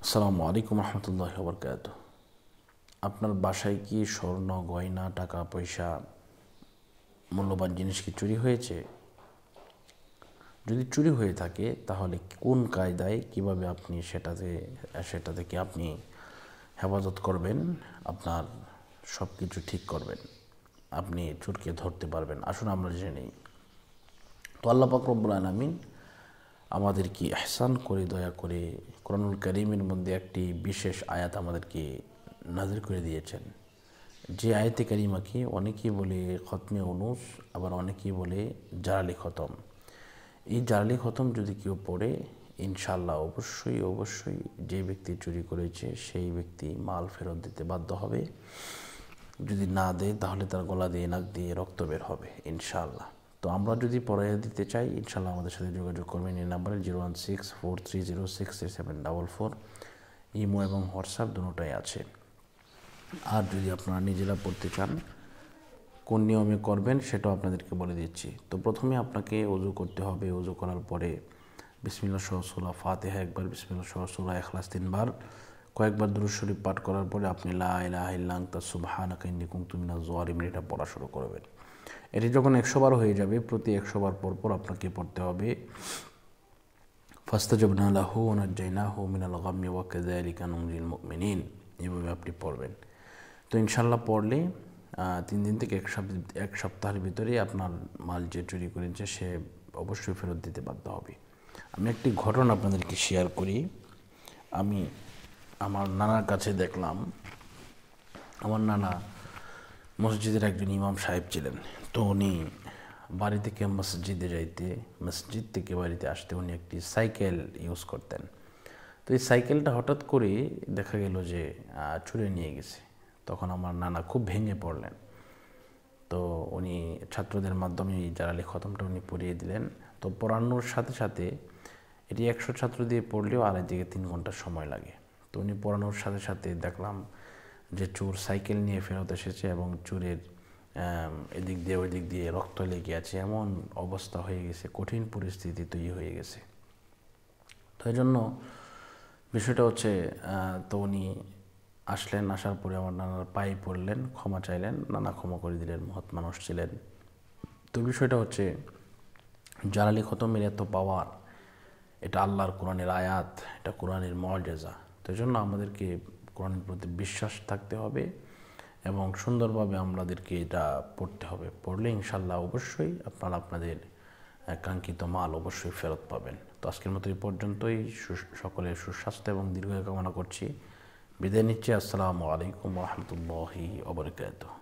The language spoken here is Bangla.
আসসালামু আলাইকুম রহমতুল্লাহি ওয়া বারাকাতুহু। আপনার বাসায় কি স্বর্ণ গয়না টাকা পয়সা মূল্যবান জিনিস কি চুরি হয়েছে? যদি চুরি হয়ে থাকে তাহলে কোন কায়দায় কিভাবে আপনি সেটা থেকে আপনি হেফাজত করবেন, আপনার সব কিছু ঠিক করবেন, আপনি চোরকে ধরতে পারবেন। আসুন আমরা জেনে নিই। তো আল্লাহ পাক রব্বুল আলামিন আমাদের কি ইহসান করে দয়া করে কোরআনুল কারীমের মধ্যে একটি বিশেষ আয়াত আমাদেরকে নাযিল করে দিয়েছেন। যে আয়াতে কারিমাকে অনেকেই বলে খতমে উনুস, আবার অনেকেই বলে জালালি খতম। এই জালালি খতম যদি কেউ পড়ে, ইনশাআল্লাহ অবশ্যই যে ব্যক্তি চুরি করেছে সেই ব্যক্তি মাল ফেরত দিতে বাধ্য হবে। যদি না দেয় তাহলে তার গলা দিয়ে নাক দিয়ে রক্ত বের হবে ইনশাআল্লাহ। তো আমরা যদি পড়াইয়া দিতে চাই, ইনশাআল্লাহ আমাদের সাথে যোগাযোগ করবেন এই নাম্বারে 01643063744। ইমো এবং হোয়াটসঅ্যাপ দুটোটাই আছে। আর যদি আপনারা নিজেরা পড়তে চান, কোন নিয়মে করবেন সেটাও আপনাদেরকে বলে দিচ্ছি। তো প্রথমে আপনাকে ওযু করতে হবে। ওযু করার পরে বিসমিল্লাহ সহ সূরা ফাতিহা একবার, বিসমিল্লাহ সহ সূরা ইখলাস 3 বার, কয়েকবার দুরূদ শরীফ পাঠ করার পরে আপনি লা ইলাহা ইল্লা আনতা সুবহানাকা ইন্নী কুনতু মিনাজ জালিমিন এটা পড়া শুরু করবেন। এটি যখন 100 বার হয়ে যাবে, প্রতি 100 বার পর আপনাকে পড়তে হবে ফাস্তাজাবনা লাহু ওয়া নাজ্জায়নাহু মিনাল গাম্মি ওয়া কাযালিকা নুনজিল মুমিনিন। এভাবে আপনি পড়বেন। তো ইনশাআল্লাহ পড়লে 3 দিন থেকে এক সপ্তাহের ভিতরে আপনার মাল যে চুরি করেছে সে অবশ্যই ফেরত দিতে বাধ্য হবে। আমি একটি ঘটনা আপনাদেরকে শেয়ার করি। আমি আমার নানার কাছে দেখলাম, আমার নানা মসজিদের একজন ইমাম সাহেব ছিলেন। তো উনি বাড়ি থেকে মসজিদ থেকে বাড়িতে আসতে উনি একটি সাইকেল ইউজ করতেন। তো এই সাইকেলটা হঠাৎ করে দেখা গেল যে চুরি নিয়ে গেছে। তখন আমার নানা খুব ভেঙে পড়লেন। তো উনি ছাত্রদের মাধ্যমে এই জালালি খতমটা উনি পড়িয়ে দিলেন। তো পড়ানোর সাথে সাথে এটি 100 ছাত্র দিয়ে পড়লেও 2.5 থেকে 3 ঘন্টা সময় লাগে। তো উনি পড়ানোর সাথে সাথে দেখলাম যে চোর সাইকেল নিয়ে ফেরত এসেছে এবং চোরের এদিক দিয়ে ওই দিক দিয়ে রক্ত লেগে আছে, এমন অবস্থা হয়ে গেছে, কঠিন পরিস্থিতি তৈরি হয়ে গেছে। তো এই জন্য বিষয়টা হচ্ছে, তো উনি আসলেন, আসার পরে আমার নানার পায়ে পড়লেন, ক্ষমা চাইলেন, নানা ক্ষমা করে দিলেন, মহৎ মানুষ ছিলেন। তো বিষয়টা হচ্ছে জালালি খতমের এত পাওয়ার, এটা আল্লাহর কোরআনের আয়াত, এটা কোরআনের মুআজিজা। তো এই জন্য আমাদেরকে কোরআনের প্রতি বিশ্বাস থাকতে হবে এবং সুন্দরভাবে আমাদেরকে এটা পড়তে হবে। পড়লে ইনশাআল্লাহ অবশ্যই আপনারা আপনাদের কাঙ্ক্ষিত মাল অবশ্যই ফেরত পাবেন। তো আজকের মতো এই পর্যন্তই। সকলের সুস্বাস্থ্য এবং দীর্ঘায়ু কামনা করছি। বিদায় নিচ্ছি। আসসালামু আলাইকুম ওয়া রাহমাতুল্লাহি ওয়া বারাকাতুহু।